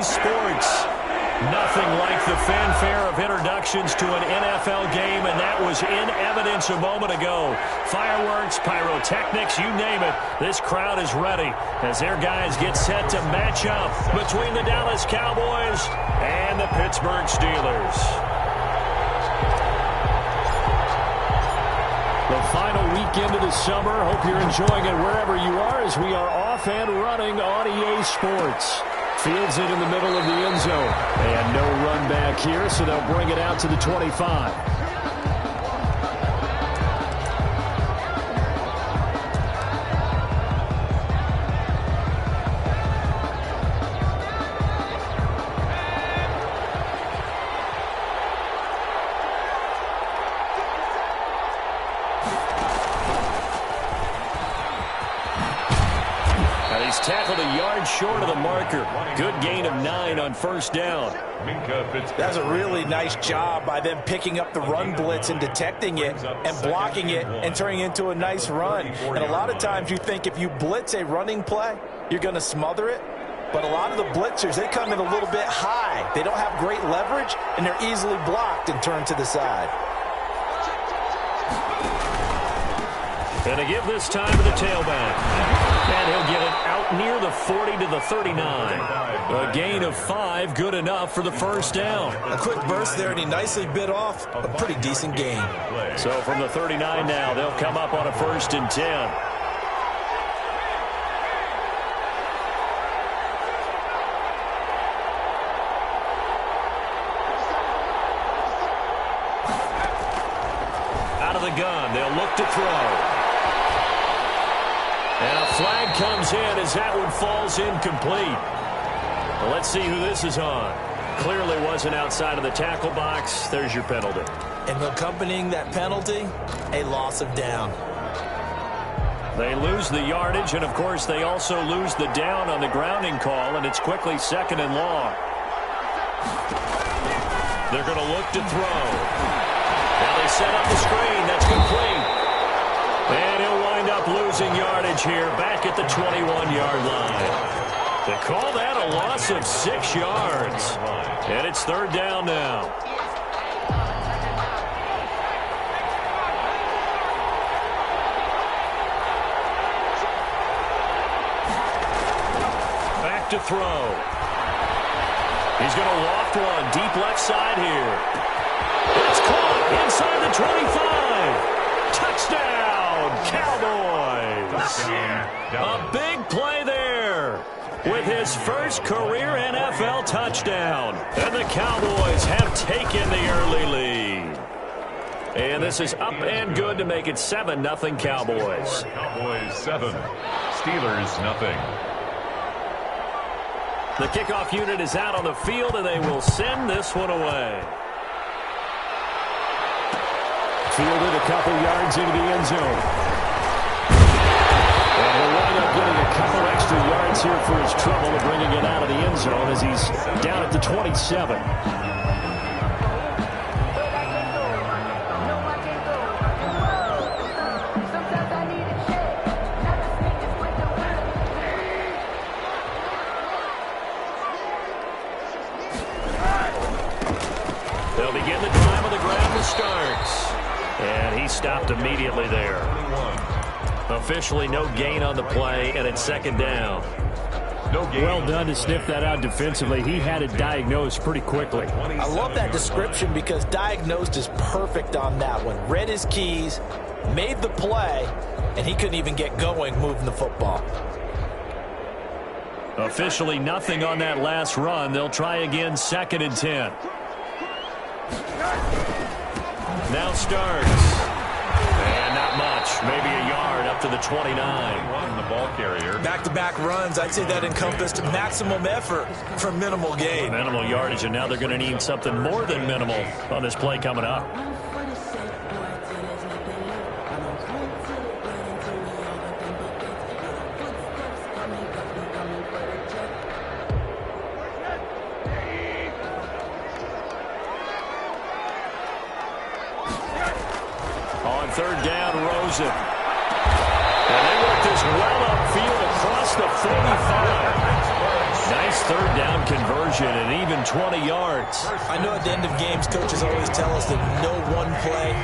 EA Sports. Nothing like the fanfare of introductions to an NFL game, and that was in evidence a moment ago. Fireworks, pyrotechnics, you name it. This crowd is ready as their guys get set to match up between the Dallas Cowboys and the Pittsburgh Steelers. The final weekend of the summer. Hope you're enjoying it wherever you are as we are off and running on EA Sports. Fields it in the middle of the end zone. And no run back here, so they'll bring it out to the 25. Tackled a yard short of the marker. Good gain of 9 on first down. That's a really nice job by them picking up the run blitz and detecting it and blocking it and turning it into a nice run. And a lot of times you think if you blitz a running play, you're going to smother it. But a lot of the blitzers, they come in a little bit high. They don't have great leverage, and they're easily blocked and turned to the side. And to give this time to the tailback. And he'll get it out near the 40 to the 39. A gain of 5, good enough for the first down. A quick burst there, and he nicely bit off a pretty decent gain. So from the 39 now, they'll come up on a 1st and 10. Out of the gun, they'll look to throw. And a flag comes in as that one falls incomplete. Well, let's see who this is on. Clearly wasn't outside of the tackle box. There's your penalty. And accompanying that penalty, a loss of down. They lose the yardage, and, of course, they also lose the down on the grounding call, and it's quickly 2nd and long. They're going to look to throw. Now they set up the screen. That's complete. And he'll wind up losing yardage here back at the 21-yard line. They call that a loss of 6 yards. And it's 3rd down now. Back to throw. He's going to loft one deep left side here. It's caught inside the 25. Touchdown, Cowboys! A big play there with his first career NFL touchdown. And the Cowboys have taken the early lead. And this is up and good to make it 7-0 Cowboys. Cowboys 7, Steelers 0. The kickoff unit is out on the field, and they will send this one away. Fielded a couple yards into the end zone. And he'll wind up getting a couple extra yards here for his trouble of bringing it out of the end zone as he's down at the 27. They'll begin the drive on the ground to start. And he stopped immediately there. Officially no gain on the play, and it's 2nd down. Well done to sniff that out defensively. He had it diagnosed pretty quickly. I love that description because diagnosed is perfect on that one. Read his keys, made the play, and he couldn't even get going moving the football. Officially nothing on that last run. They'll try again 2nd and 10. Now starts. And not much. Maybe a yard up to the 29. The ball carrier. Back-to-back runs. I'd say that encompassed maximum effort for minimal gain. Minimal yardage, and now they're going to need something more than minimal on this play coming up. On 3rd down, Rosen. And they work this well upfield across the 45. Nice third down conversion and even 20 yards. I know at the end of games, coaches always tell us that no one play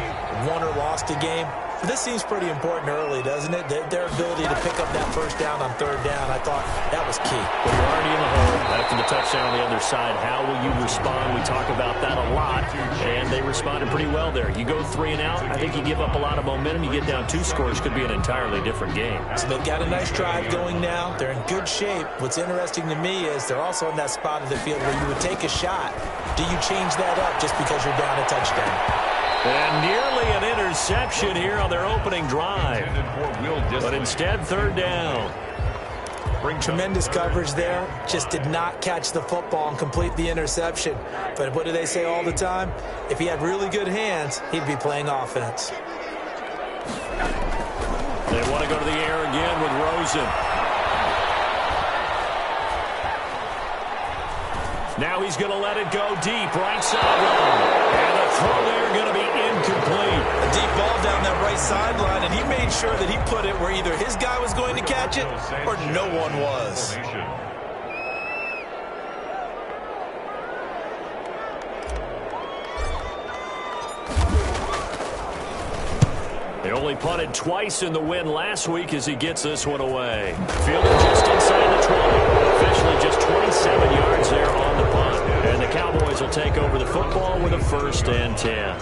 won or lost a game. But this seems pretty important early, doesn't it? Their ability to pick up that first down on third down, I thought that was key. Well, you're already in the hole after the touchdown on the other side. How will you respond? We talk about that a lot, and they responded pretty well there. You go 3 and out, I think you give up a lot of momentum. You get down 2 scores, could be an entirely different game. So they've got a nice drive going now. They're in good shape. What's interesting to me is they're also in that spot of the field where you would take a shot. Do you change that up just because you're down a touchdown? And nearly an interception here on their opening drive. But instead, third down. Tremendous coverage there. Just did not catch the football and complete the interception. But what do they say all the time? If he had really good hands, he'd be playing offense. They want to go to the air again with Rosen. Now he's going to let it go deep, right sideline. And the throw there going to be incomplete. A deep ball down that right sideline, and he made sure that he put it where either his guy was going to catch it or no one was. They only punted twice in the win last week as he gets this one away. Fielded just inside the 20. Officially just 27 yards there on the punt. And the Cowboys will take over the football with a 1st and 10.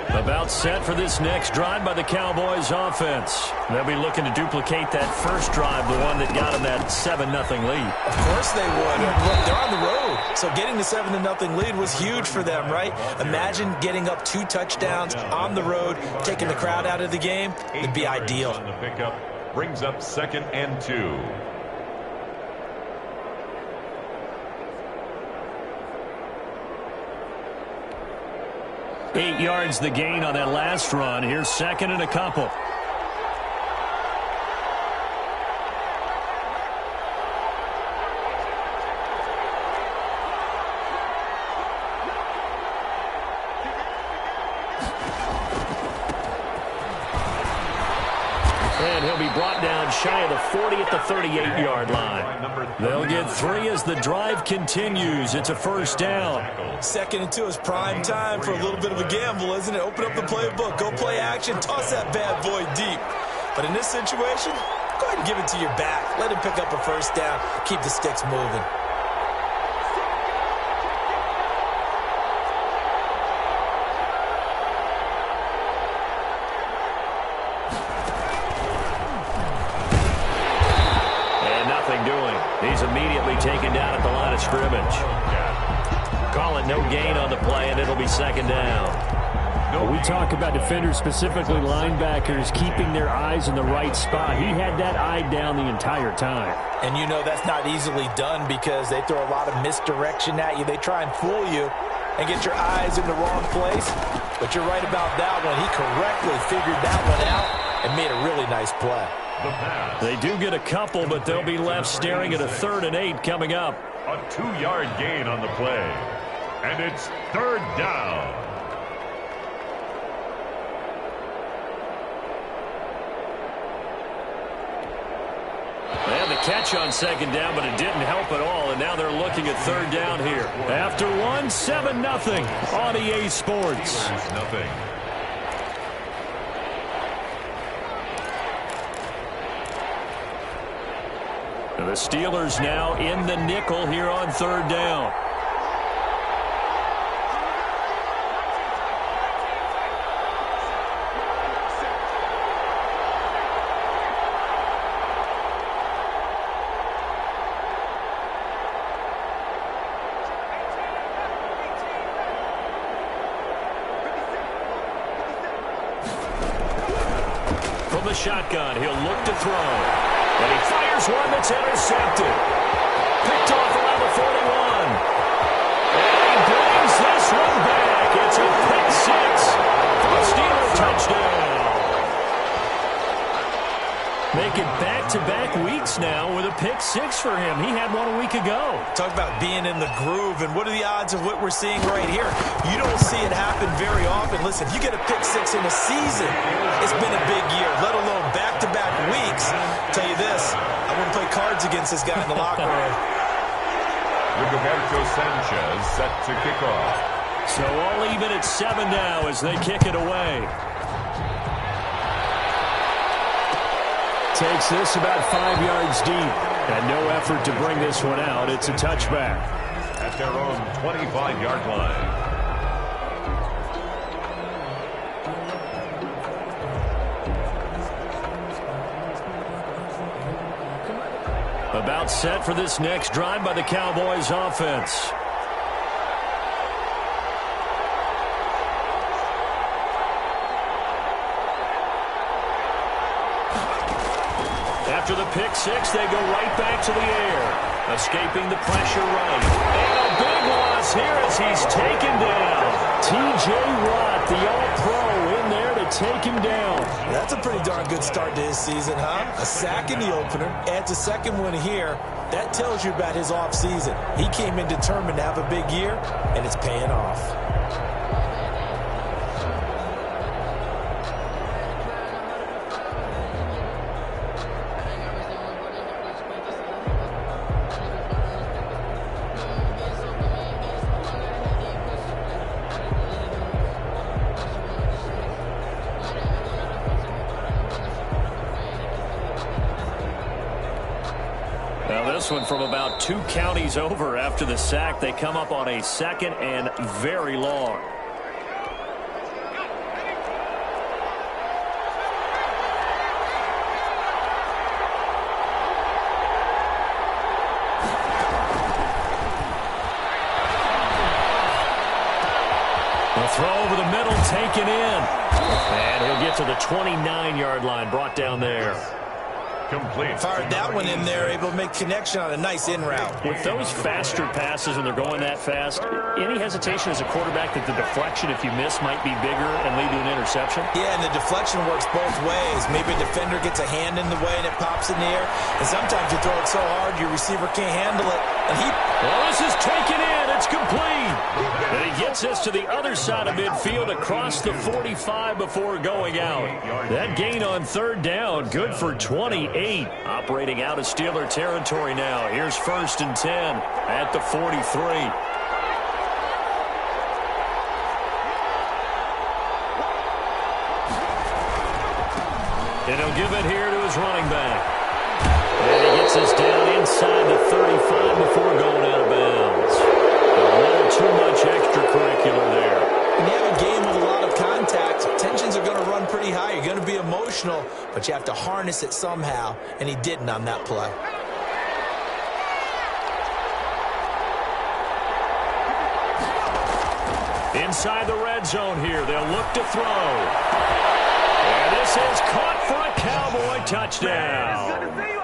About set for this next drive by the Cowboys offense. They'll be looking to duplicate that first drive, the one that got them that 7-0 lead. Of course they would. Look, they're on the road, so getting the 7-0 lead was huge for them, right? Imagine getting up 2 touchdowns on the road, taking the crowd out of the game. It'd be ideal. The pickup brings up 2nd and 2. 8 yards the gain on that last run. Here's 2nd and a couple. And he'll be brought down shy of the 40 at the 38-yard line. They'll get 3 as the drive continues. It's a 1st down. 2nd and 2 is prime time for a little bit of a gamble, isn't it? Open up the playbook, go play action, toss that bad boy deep. But in this situation, go ahead and give it to your back. Let him pick up a 1st down, keep the sticks moving. He's immediately taken down at the line of scrimmage. Call it no gain on the play, and it'll be 2nd down. We talk about defenders, specifically linebackers, keeping their eyes in the right spot. He had that eye down the entire time. And you know that's not easily done because they throw a lot of misdirection at you. They try and fool you and get your eyes in the wrong place. But you're right about that one. He correctly figured that one out and made a really nice play. They do get a couple, but they'll be left staring at a 3rd and 8 coming up. A 2-yard gain on the play. And it's 3rd down. They had the catch on 2nd down, but it didn't help at all, and now they're looking at 3rd down here. After 7-0 on EA Sports. Nothing. The Steelers now in the nickel here on 3rd down. From the shotgun, he'll look to throw. And he fires one that's intercepted. Picked off around the 41. And he brings this one back. It's a pick 6 for a Steeler touchdown. They make it back-to-back weeks now with a pick six for him. He had one a week ago. Talk about being in the groove, and what are the odds of what we're seeing right here? You don't see it happen very often. Listen, if you get a pick six in a season, it's been a big year, let alone back-to-back weeks. I'll tell you this, I wouldn't play cards against this guy in the locker room. Rigoberto Sanchez set to kick off. So all even at 7 now as they kick it away. Takes this about 5 yards deep. And no effort to bring this one out. It's a touchback. At their own 25-yard line. About set for this next drive by the Cowboys offense. After the pick six, they go right back to the air. Escaping the pressure right. And a big loss here as he's taken down. T.J. Watt, the All-Pro, in there to take him down. That's a pretty darn good start to his season, huh? A sack in the opener, adds a second one here. That tells you about his offseason. He came in determined to have a big year, and it's paying off. This one from about 2 counties over after the sack. They come up on a second and very long. The throw over the middle taken in. And he'll get to the 29-yard line, brought down there. Complete. Fired that one in there, able to make connection on a nice in route. With those faster passes when they're going that fast, any hesitation as a quarterback that the deflection, if you miss, might be bigger and lead to an interception? Yeah, and the deflection works both ways. Maybe a defender gets a hand in the way and it pops in the air. And sometimes you throw it so hard your receiver can't handle it. And well, this is taken in. It's complete. And he gets this to the other side of midfield across the 45 before going out. That gain on third down, good for 28. Operating out of Steeler territory now. Here's 1st and 10 at the 43. And he'll give it here to his running back. And he gets this down inside the 35 before going out of bounds. A little too much extracurricular there. When you have a game with a lot of contact, tensions are going to run pretty high. You're going to be emotional, but you have to harness it somehow, and he didn't on that play. Inside the red zone here, they'll look to throw. And this is caught for a Cowboy touchdown.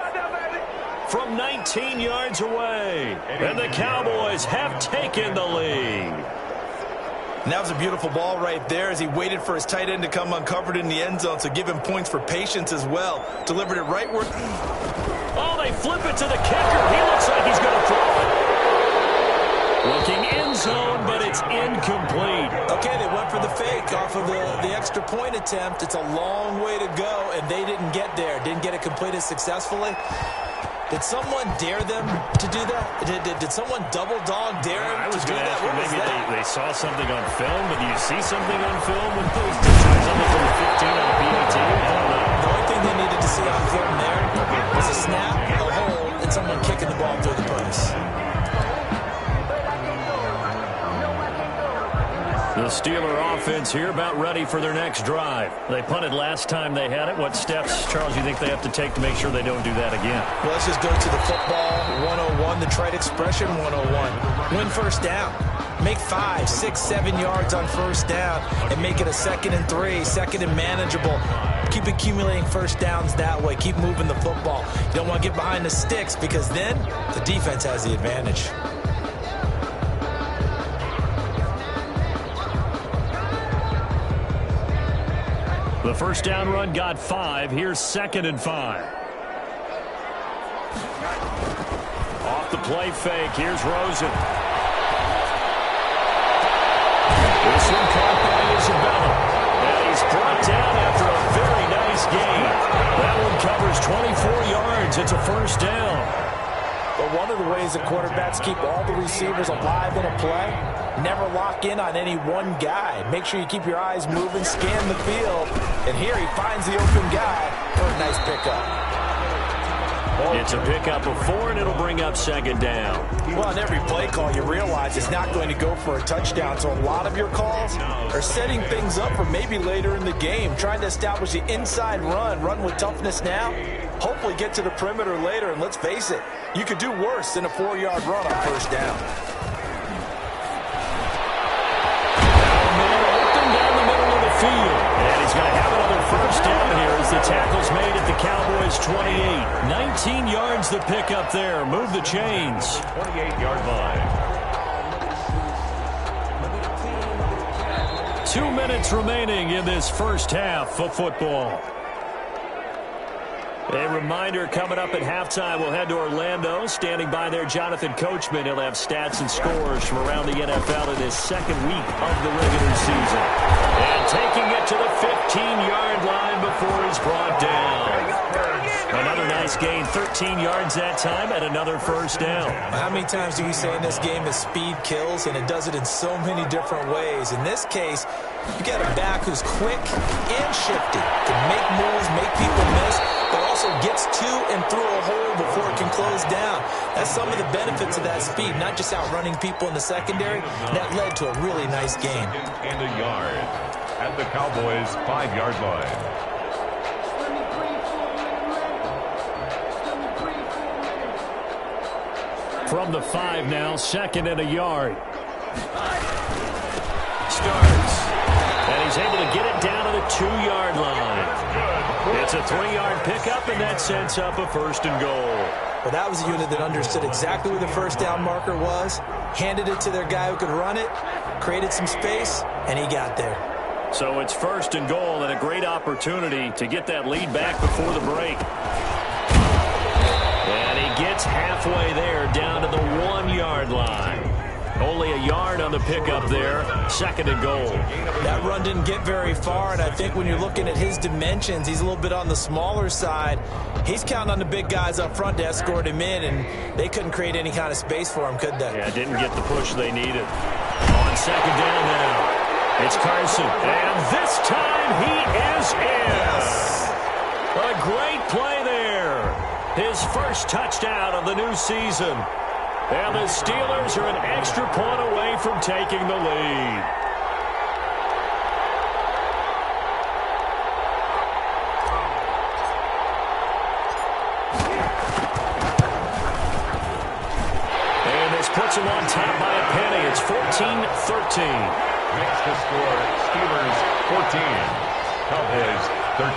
From 19 yards away, and the Cowboys have taken the lead. And that was a beautiful ball right there as he waited for his tight end to come uncovered in the end zone, so give him points for patience as well. Delivered it right where... Oh, they flip it to the kicker. He looks like he's going to throw it. Looking end zone, but it's incomplete. Okay, they went for the fake off of the extra point attempt. It's a long way to go, and they didn't get there. Didn't get it completed successfully. Did someone dare them to do that? Did someone double dog dare him to do that? What was maybe that? they saw something on film, but do you see something on film with those something from the 15 on the PAT? I don't know. The only thing they needed to see on film there was a snap, a hold, and someone kicking the ball through the post. The Steeler offense here about ready for their next drive. They punted last time they had it. What steps, Charles, you think they have to take to make sure they don't do that again? Well, let's just go to the football 101, the trite expression 101. Win first down. Make 5, 6, 7 yards on first down and make it a 2nd and 3, 2nd and manageable. Keep accumulating first downs that way. Keep moving the football. You don't want to get behind the sticks because then the defense has the advantage. The first down run got 5. Here's 2nd and 5. Off the play fake, here's Rosen. This one caught by Isabella. And he's brought down after a very nice gain. That one covers 24 yards. It's a first down. But one of the ways that quarterbacks keep all the receivers alive in a play, never lock in on any one guy. Make sure you keep your eyes moving, scan the field. And here he finds the open guy for a nice pickup. It's a pickup of 4, and it'll bring up second down. Well, on every play call, you realize it's not going to go for a touchdown. So a lot of your calls are setting things up for maybe later in the game, trying to establish the inside run with toughness now, hopefully get to the perimeter later. And let's face it, you could do worse than a 4-yard run on first down. Open down the middle of the field. And he's going to have another first down here as the tackle's made at the Cowboys' 28. 19 yards the pickup there. Move the chains. 28-yard line. 2 minutes remaining in this first half of football. A reminder, coming up at halftime, we'll head to Orlando. Standing by there, Jonathan Coachman. He'll have stats and scores from around the NFL in his second week of the regular season. And taking it to the 15-yard line before he's brought down. Another nice gain, 13 yards that time, and another first down. How many times do we say in this game that speed kills, and it does it in so many different ways? In this case, you got a back who's quick and shifty, can make moves, make people miss, but also gets to and through a hole before it can close down. That's some of the benefits of that speed, not just outrunning people in the secondary. That led to a really nice gain. And a yard at the Cowboys' 5-yard line. From the 5 now, second and a yard. Starts. And he's able to get it down to the 2-yard line. It's a 3-yard pickup, and that sets up a first and goal. Well, that was a unit that understood exactly where the first down marker was, handed it to their guy who could run it, created some space, and he got there. So it's first and goal, and a great opportunity to get that lead back before the break. And he gets halfway there, down to the 1-yard line. Only a yard on the pickup there, second and goal. That run didn't get very far, and I think when you're looking at his dimensions, he's a little bit on the smaller side. He's counting on the big guys up front to escort him in, and they couldn't create any kind of space for him, could they? Yeah, didn't get the push they needed. On second down now, it's Carson, and this time he is in. A great play there. His first touchdown of the new season. And the Steelers are an extra point away from taking the lead. And this puts him on top by a penny. It's 14-13. Makes the score Steelers 14, Cowboys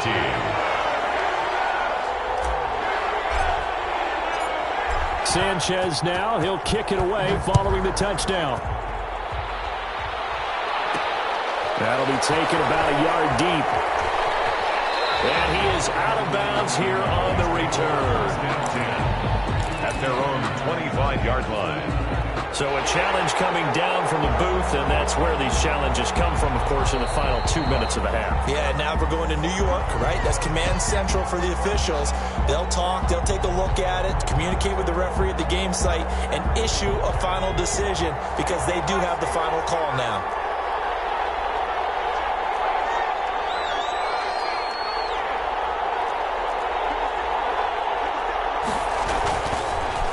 13. Sanchez now, he'll kick it away following the touchdown. That'll be taken about a yard deep. And he is out of bounds here on the return. At their own 25-yard line. So a challenge coming down from the booth, and that's where these challenges come from, of course, in the final 2 minutes of a half. Yeah, now we're going to New York, right? That's command central for the officials. They'll talk, they'll take a look at it, communicate with the referee at the game site, and issue a final decision because they do have the final call now.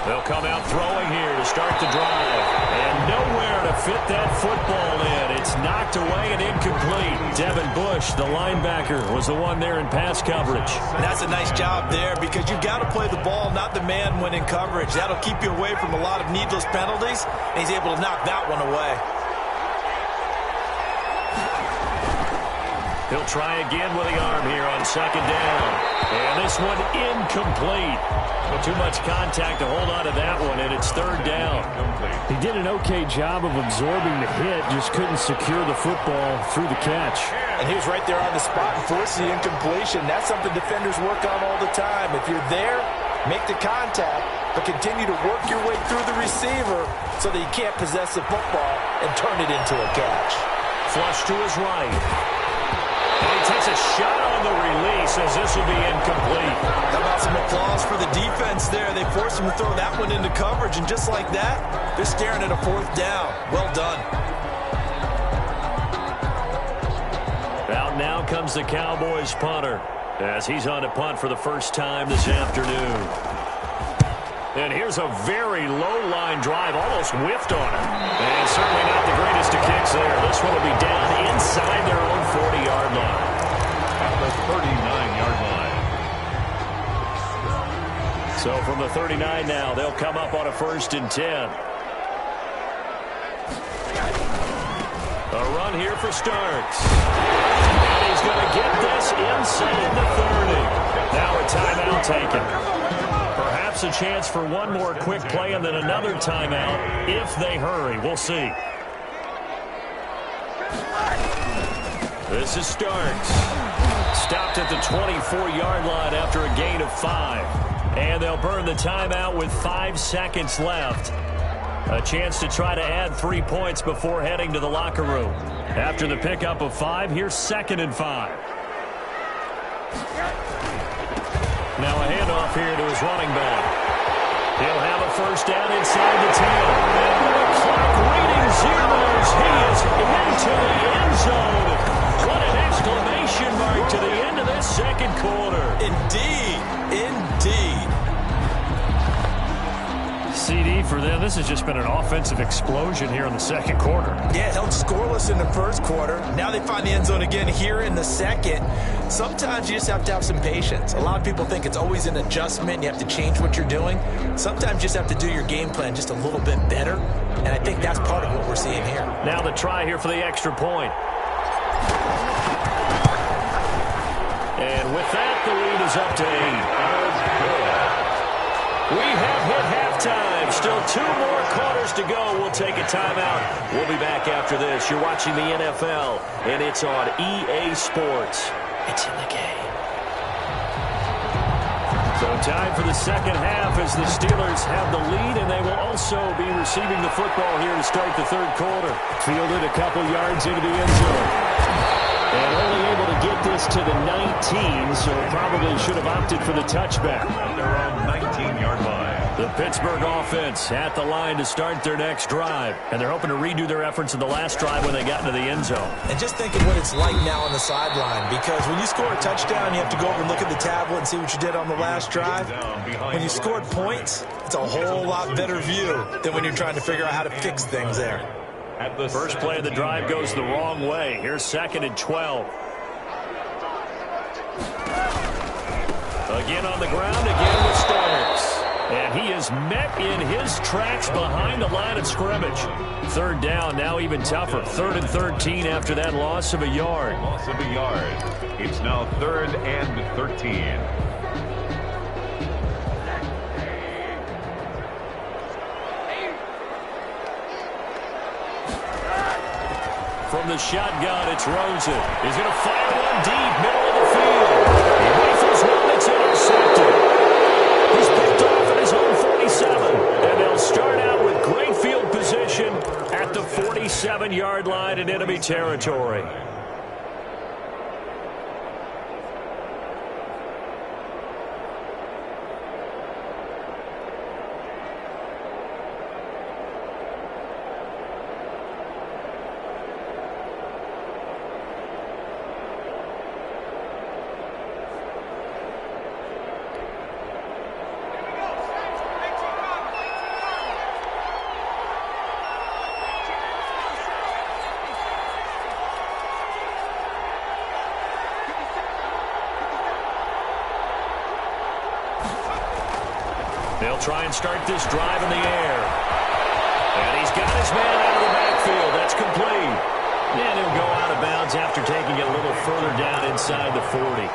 They'll come out throwing here to start the drive. And nowhere to fit that football in. It's knocked away and incomplete. Devin Bush, the linebacker, was the one there in pass coverage. And that's a nice job there because you've got to play the ball, not the man when in coverage. That'll keep you away from a lot of needless penalties, and he's able to knock that one away. He'll try again with the arm here on second down. And this one incomplete. Too much contact to hold on to that one, and it's third down. He did an okay job of absorbing the hit, just couldn't secure the football through the catch. And he was right there on the spot and forced the incompletion. That's something defenders work on all the time. If you're there, make the contact, but continue to work your way through the receiver so that you can't possess the football and turn it into a catch. Flush to his right. And he takes a shot on the release as this will be incomplete. How about some applause for the defense there? They forced him to throw that one into coverage, and just like that, they're staring at a 4th down. Well done. Out now comes the Cowboys punter as he's on to punt for the first time this afternoon. And here's a very low-line drive, almost whiffed on him. And certainly not the greatest of kicks there. This one will be down inside their own 40-yard line. At the 39-yard line. So from the 39 now, they'll come up on a 1st and 10. A run here for Starks. And he's going to get this inside the 30. Now a timeout taken. Perhaps a chance for one more quick play and then another timeout if they hurry. We'll see. This is Starks. Stopped at the 24-yard line after a gain of 5. And they'll burn the timeout with 5 seconds left. A chance to try to add 3 points before heading to the locker room. After the pickup of 5, here's 2nd and 5. Now a handoff here to his running back. He'll have a 1st down inside the 10. And the clock reading zeros. He is into the end zone. What an exclamation mark to the end of this 2nd quarter. Indeed. Indeed. CD for them. This has just been an offensive explosion here in the 2nd quarter. Yeah, held scoreless in the 1st quarter. Now they find the end zone again here in the 2nd. Sometimes you just have to have some patience. A lot of people think it's always an adjustment. You have to change what you're doing. Sometimes you just have to do your game plan just a little bit better. And I think that's part of what we're seeing here. Now the try here for the extra point. And with that, the lead is up to 8. We have hit halftime. Still 2 more quarters to go. We'll take a timeout. We'll be back after this. You're watching the NFL, and it's on EA Sports. It's in the game. So time for the 2nd half as the Steelers have the lead, and they will also be receiving the football here to start the 3rd quarter. Fielded a couple yards into the end zone. And only able to get this to the 19, so probably should have opted for the touchback. They're on 19-yard line. The Pittsburgh offense at the line to start their next drive. And they're hoping to redo their efforts in the last drive when they got into the end zone. And just think of what it's like now on the sideline, because when you score a touchdown, you have to go over and look at the tablet and see what you did on the last drive. When you scored points, it's a whole lot better view than when you're trying to figure out how to fix things there. At the First play of the drive goes the wrong way. Here's 2nd and 12. Again on the ground, again with Starks. And he is met in his tracks behind the line of scrimmage. 3rd down, now even tougher. 3rd and 13 after that loss of a yard. Loss of a yard. It's now 3rd and 13. From the shotgun, it's Rosen. He's going to fire one deep, middle of the field. He rifles one, it's intercepted. He's picked off at his own 47. And they'll start out with great field position at the 47-yard line in enemy territory. They'll try and start this drive in the air. And he's got his man out of the backfield. That's complete. And he'll go out of bounds after taking it a little further down inside the 40.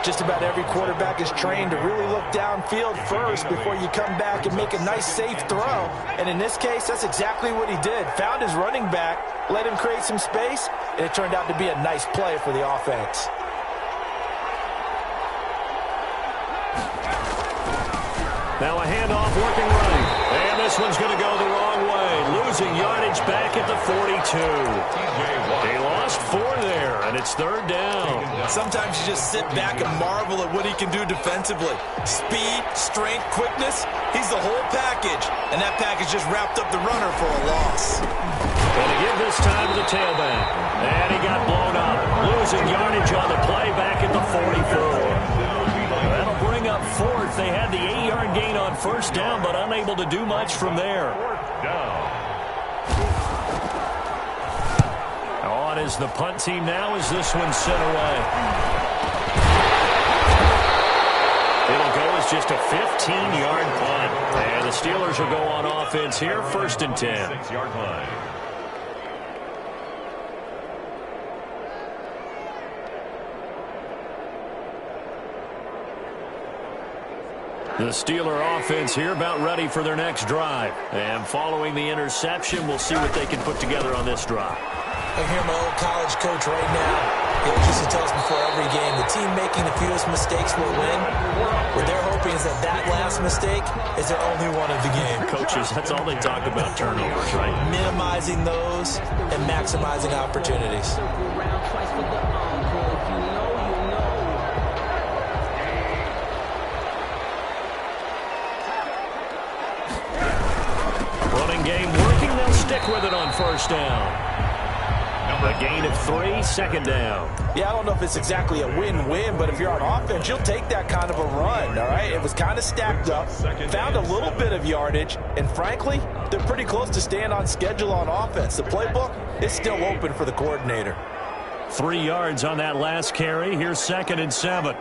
Just about every quarterback is trained to really look downfield first before you come back and make a nice, safe throw. And in this case, that's exactly what he did. Found his running back, let him create some space, and it turned out to be a nice play for the offense. Now a handoff working right. And this one's going to go the wrong way. Losing yardage back at the 42. They lost 4 there, and it's third down. Sometimes you just sit back and marvel at what he can do defensively. Speed, strength, quickness, he's the whole package. And that package just wrapped up the runner for a loss. And to give this time to the tailback. And he got blown up. Losing yardage on the play back at the 44. That'll bring up fourth. They had the 8-yard gain on first down, but unable to do much from there. On is the punt team now as this one's sent away. It'll go as just a 15-yard punt. And the Steelers will go on offense here, 1st and 10. 6-yard line. The Steeler offense here about ready for their next drive. And following the interception, we'll see what they can put together on this drive. I hear my old college coach right now. He used to tell us before every game, the team making the fewest mistakes will win. What they're hoping is that that last mistake is their only one of the game. Coaches, that's all they talk about, turnovers, right? Minimizing those and maximizing opportunities. Running game working. They'll stick with it on first down. A gain of 3, 2nd down. Yeah, I don't know if it's exactly a win-win, but if you're on offense, you'll take that kind of a run, all right? It was kind of stacked up, found a little bit of yardage, and frankly, they're pretty close to staying on schedule on offense. The playbook is still open for the coordinator. 3 yards on that last carry. Here's 2nd and 7.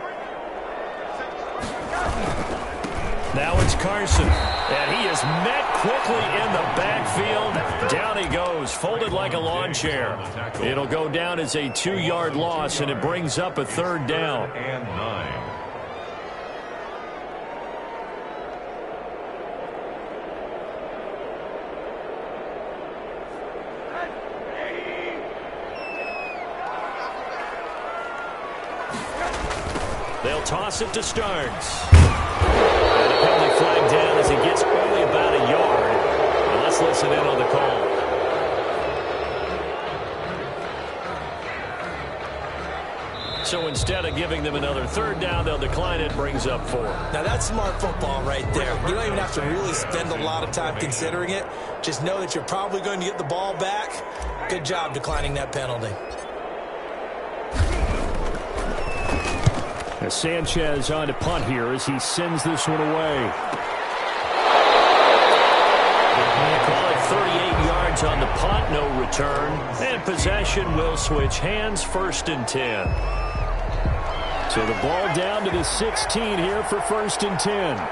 Now it's Carson, and he is met quickly in the backfield. Down he goes, folded like a lawn chair. It'll go down as a 2-yard loss, and it brings up a 3rd down. And 9. They'll toss it to Starks. And a penalty flag down as he gets only about a yard. Well, let's listen in on the call. So instead of giving them another 3rd down, they'll decline it. Brings up 4. Now, that's smart football right there. You don't even have to really spend a lot of time considering it. Just know that you're probably going to get the ball back. Good job declining that penalty. Sanchez on to punt here as he sends this one away. Call it 38 yards on the punt, no return. And possession will switch hands, 1st and 10. So the ball down to the 16 here for 1st and 10.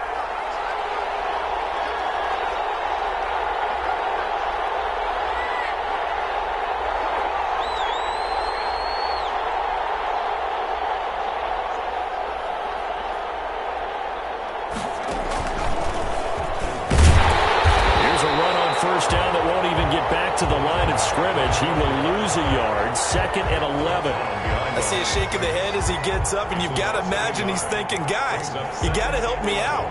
To the line of scrimmage. He will lose a yard. 2nd and 11. I see a shake of the head as he gets up, and you've got to imagine he's thinking, guys, you got to help me out.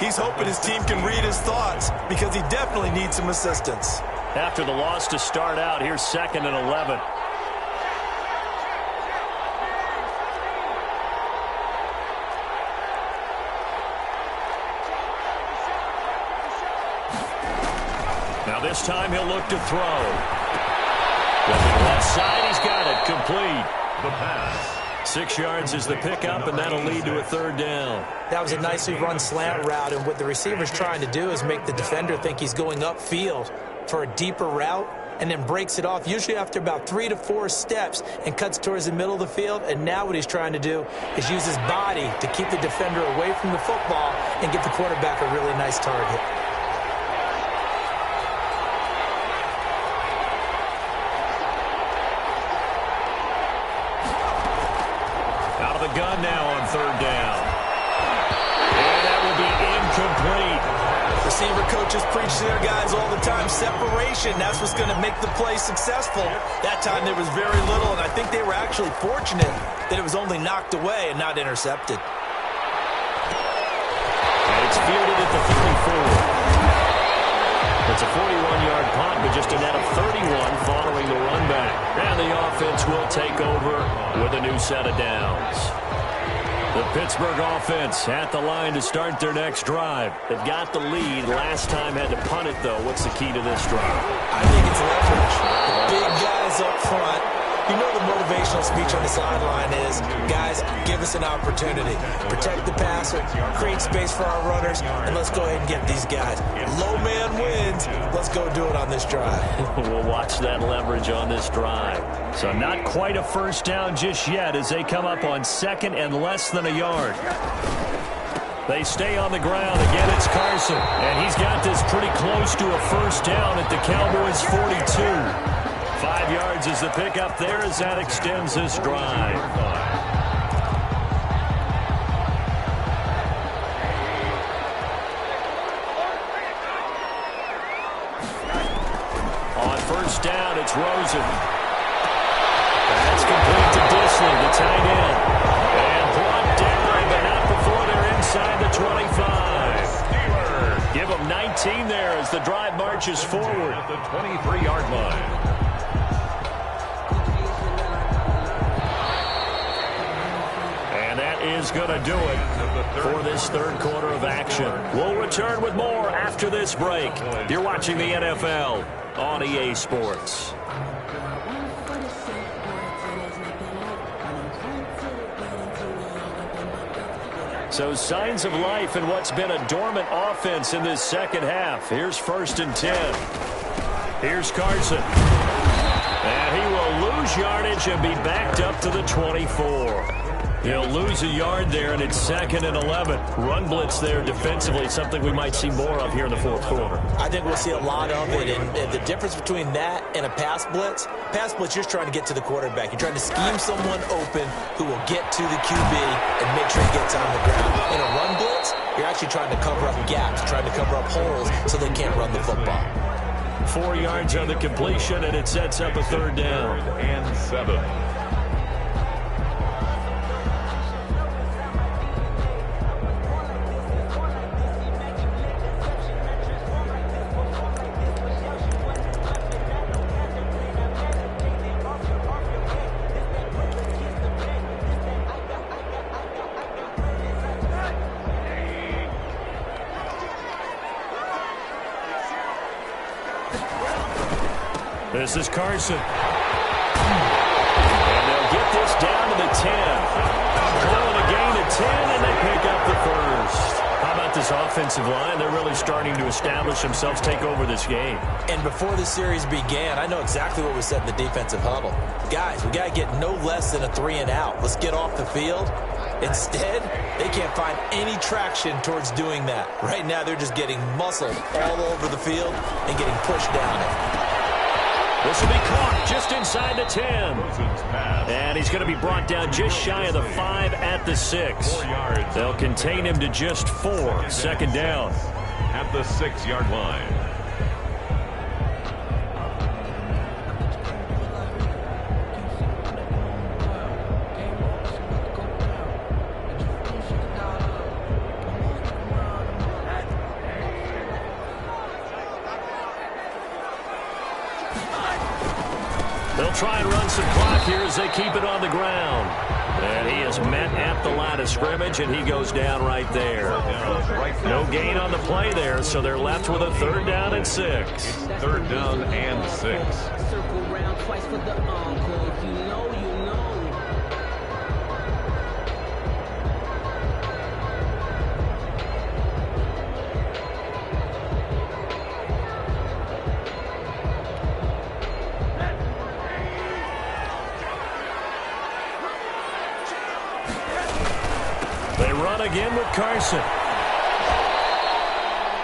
He's hoping his team can read his thoughts because he definitely needs some assistance. After the loss to start out, here's 2nd and 11. Now this time he'll look to throw. Looking left side, he's got it. Complete. The pass. 6 yards is the pickup, and that'll lead to a 3rd down. That was a nicely run slant route, and what the receiver's trying to do is make the defender think he's going upfield for a deeper route, and then breaks it off, usually after about 3 to 4 steps, and cuts towards the middle of the field. And now what he's trying to do is use his body to keep the defender away from the football and give the quarterback a really nice target. Gun now on 3rd down. And that will be incomplete. Receiver coaches preach to their guys all the time. Separation, that's what's going to make the play successful. That time there was very little, and I think they were actually fortunate that it was only knocked away and not intercepted. And it's fielded at the 34. It's a 41-yard punt, but just a net of 31 following the run back. And the offense will take over with a new set of downs. The Pittsburgh offense at the line to start their next drive. They've got the lead. Last time had to punt it, though. What's the key to this drive? I think it's leverage. The big guys up front. You know the motivational speech on the sideline is, guys, give us an opportunity. Protect the passer, create space for our runners, and let's go ahead and get these guys. Low man wins. Let's go do it on this drive. We'll watch that leverage on this drive. So not quite a first down just yet as they come up on second and less than a yard. They stay on the ground. Again, it's Carson. And he's got this pretty close to a first down at the Cowboys' 42. 5 yards is the pickup there as that extends this drive. On first down, it's Rosen. That's complete to Disley, the tight end. And brought down, but not before they're inside the 25. Give them 19 there as the drive marches forward. At the 23-yard line. Is going to do it for this third quarter of action. We'll return with more after this break. You're watching the NFL on EA Sports. So signs of life in what's been a dormant offense in this second half. Here's 1st and 10. Here's Carson. And he will lose yardage and be backed up to the 24. He'll lose a yard there, and it's 2nd and 11. Run blitz there defensively, something we might see more of here in the fourth quarter. I think we'll see a lot of it, and the difference between that and a pass blitz, you're trying to get to the quarterback. You're trying to scheme someone open who will get to the QB and make sure he gets on the ground. In a run blitz, you're actually trying to cover up gaps, trying to cover up holes so they can't run the football. 4 yards on the completion, and it sets up a third down. 3rd and 7. This is Carson. And they'll get this down to the 10. Calling a gain of 10, and they pick up the first. How about this offensive line? They're really starting to establish themselves, take over this game. And before the series began, I know exactly what was said in the defensive huddle. Guys, we got to get no less than a 3-and-out. Let's get off the field. Instead, they can't find any traction towards doing that. Right now, they're just getting muscled all over the field and getting pushed down it. This will be caught just inside the 10. And he's going to be brought down just shy of the 5 at the 6. 4 yards. They'll contain him to just 4. 2nd down. At the 6-yard line. They'll try and run some clock here as they keep it on the ground. And he is met at the line of scrimmage, and he goes down right there. No gain on the play there, so they're left with a 3rd down and 6. It's 3rd down and 6. Circle round twice for the encore. You know. They run again with Carson.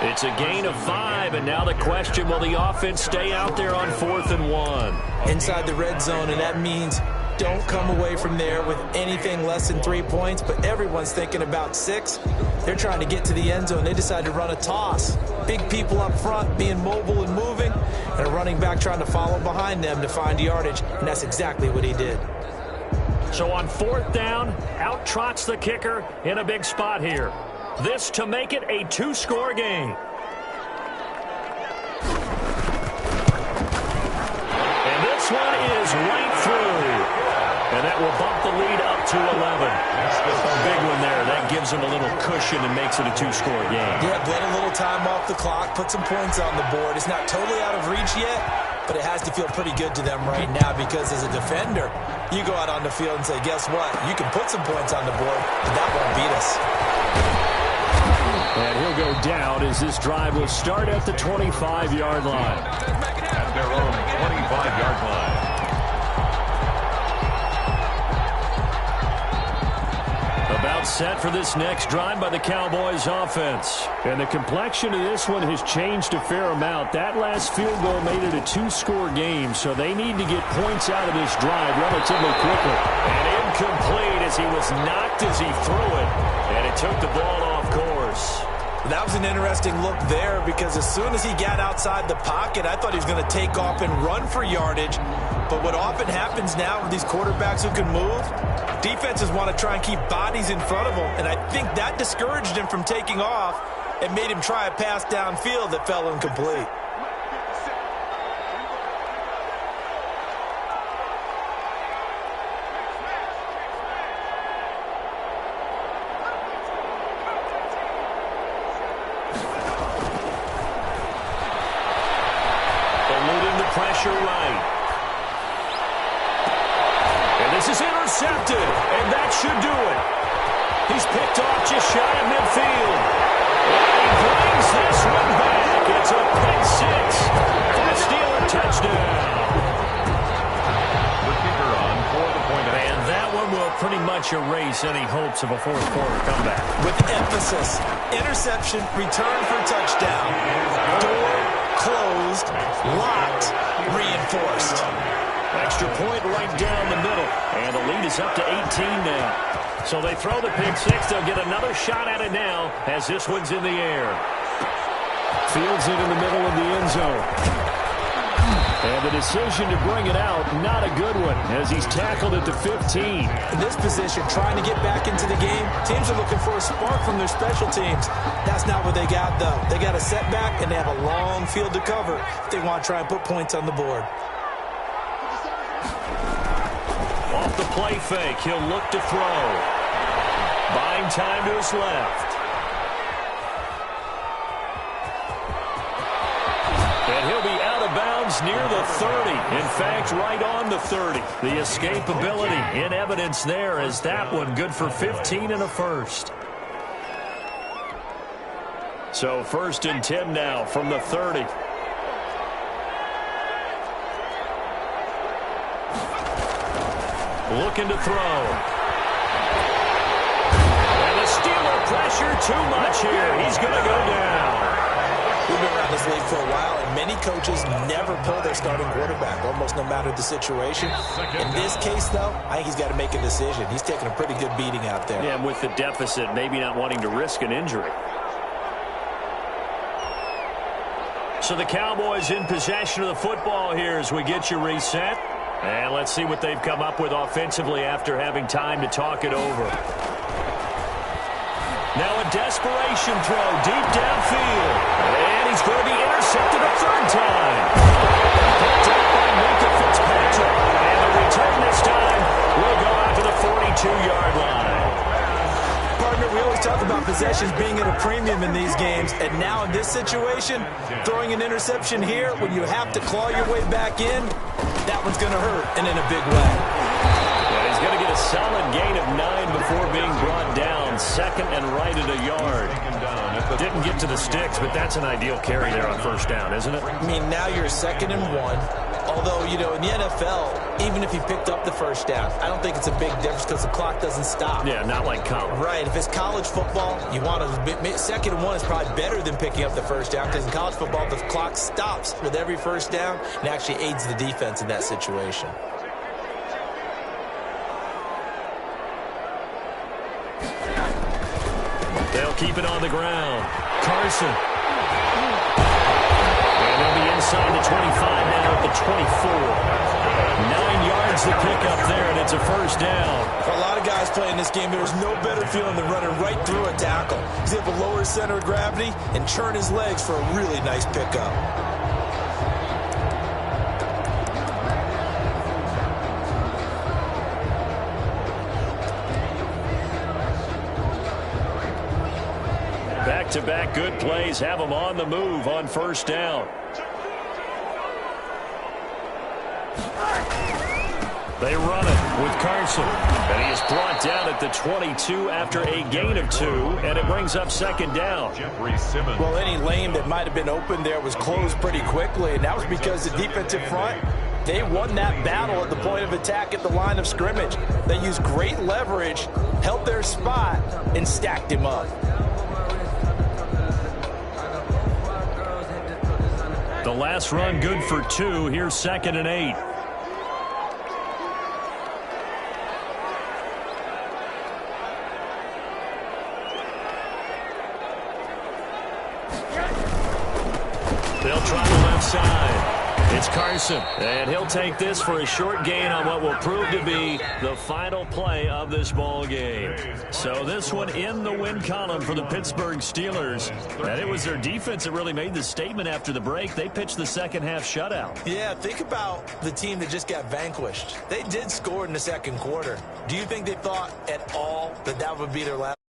It's a gain of 5, and now the question, will the offense stay out there on 4th and 1? Inside the red zone, and that means don't come away from there with anything less than 3 points, but everyone's thinking about 6. They're trying to get to the end zone. They decide to run a toss. Big people up front being mobile and moving, and a running back trying to follow behind them to find yardage, and that's exactly what he did. So on 4th down, out trots the kicker in a big spot here. This to make it a two-score game. And this one is right through. And that will bump the lead up to 11. A big one there. That gives them a little cushion and makes it a two-score game. Yeah, get a little time off the clock, put some points on the board. It's not totally out of reach yet, but it has to feel pretty good to them right now because as a defender, you go out on the field and say, guess what? You can put some points on the board, but that won't beat us. And he'll go down as this drive will start at the 25-yard line. At their own 25-yard line. About set for this next drive by the Cowboys offense. And the complexion of this one has changed a fair amount. That last field goal made it a two-score game, so they need to get points out of this drive relatively quickly. And incomplete as he was knocked as he threw it, and it took the ball off course. That was an interesting look there because as soon as he got outside the pocket, I thought he was going to take off and run for yardage. But what often happens now with these quarterbacks who can move, defenses want to try and keep bodies in front of them. And I think that discouraged him from taking off and made him try a pass downfield that fell incomplete. Pressure right. And this is intercepted, and that should do it. He's picked off just shy of midfield. And he brings this one back. It's a pick six for the Steeler touchdown. The kicker on for the point. And that one will pretty much erase any hopes of a fourth quarter comeback. With emphasis, interception, return for touchdown. Door closed, locked, reinforced. Extra point right down the middle. And the lead is up to 18 now. So they throw the pick six. They'll get another shot at it now as this one's in the air. Fields it in the middle of the end zone. And the decision to bring it out, not a good one, as he's tackled at the 15. In this position, trying to get back into the game, teams are looking for a spark from their special teams. That's not what they got, though. They got a setback, and they have a long field to cover if they want to try and put points on the board. Off the play fake, he'll look to throw. Buying time to his left. And he'll be out of bounds near the 30. In fact, right on the 30. The escapability in evidence there as that one good for 15 and a first. So 1st and 10 now from the 30. Looking to throw. And the Steeler pressure too much here. He's going to go down. We've been around this league for a while, and many coaches never pull their starting quarterback, almost no matter the situation. In this case, though, I think he's got to make a decision. He's taking a pretty good beating out there. Yeah, and with the deficit, maybe not wanting to risk an injury. So the Cowboys in possession of the football here as we get you reset. And let's see what they've come up with offensively after having time to talk it over. Now a desperation throw deep downfield. And he's going to be intercepted a third time. Picked up by Minka Fitzpatrick. And the return this time will go out to the 42-yard line. Partner, we always talk about possessions being at a premium in these games. And now in this situation, throwing an interception here when you have to claw your way back in, that one's going to hurt, and in a big way. Yeah, he's going to get a solid gain of 9 before being brought down. Second and right at a yard. Didn't get to the sticks, but that's an ideal carry there on first down, isn't it? I mean, now you're 2nd and 1. Although, you know, in the NFL, even if he picked up the first down, I don't think it's a big difference because the clock doesn't stop. Yeah, not like college. Right. If it's college football, you want to 2nd and 1 is probably better than picking up the first down because in college football, the clock stops with every first down and actually aids the defense in that situation. They'll keep it on the ground. Carson. And they'll be inside the 25 now at the 24. 9 yards to pick up there, and it's a first down. A lot of guys playing this game, there's no better feeling than running right through a tackle. He's able to lower his center of gravity and turn his legs for a really nice pickup. Back-to-back good plays have him on the move on first down. They run it with Carson. And he is brought down at the 22 after a gain of 2, and it brings up second down. Well, any lane that might have been open there was closed pretty quickly, and that was because the defensive front, they won that battle at the point of attack at the line of scrimmage. They used great leverage, held their spot, and stacked him up. The last run good for 2. Here's 2nd and 8. They'll try the left side. It's Carson, and he'll take this for a short gain on what will prove to be the final play of this ball game. So this one in the win column for the Pittsburgh Steelers. And it was their defense that really made the statement after the break. They pitched the second half shutout. Yeah, think about the team that just got vanquished. They did score in the second quarter. Do you think they thought at all that that would be their last?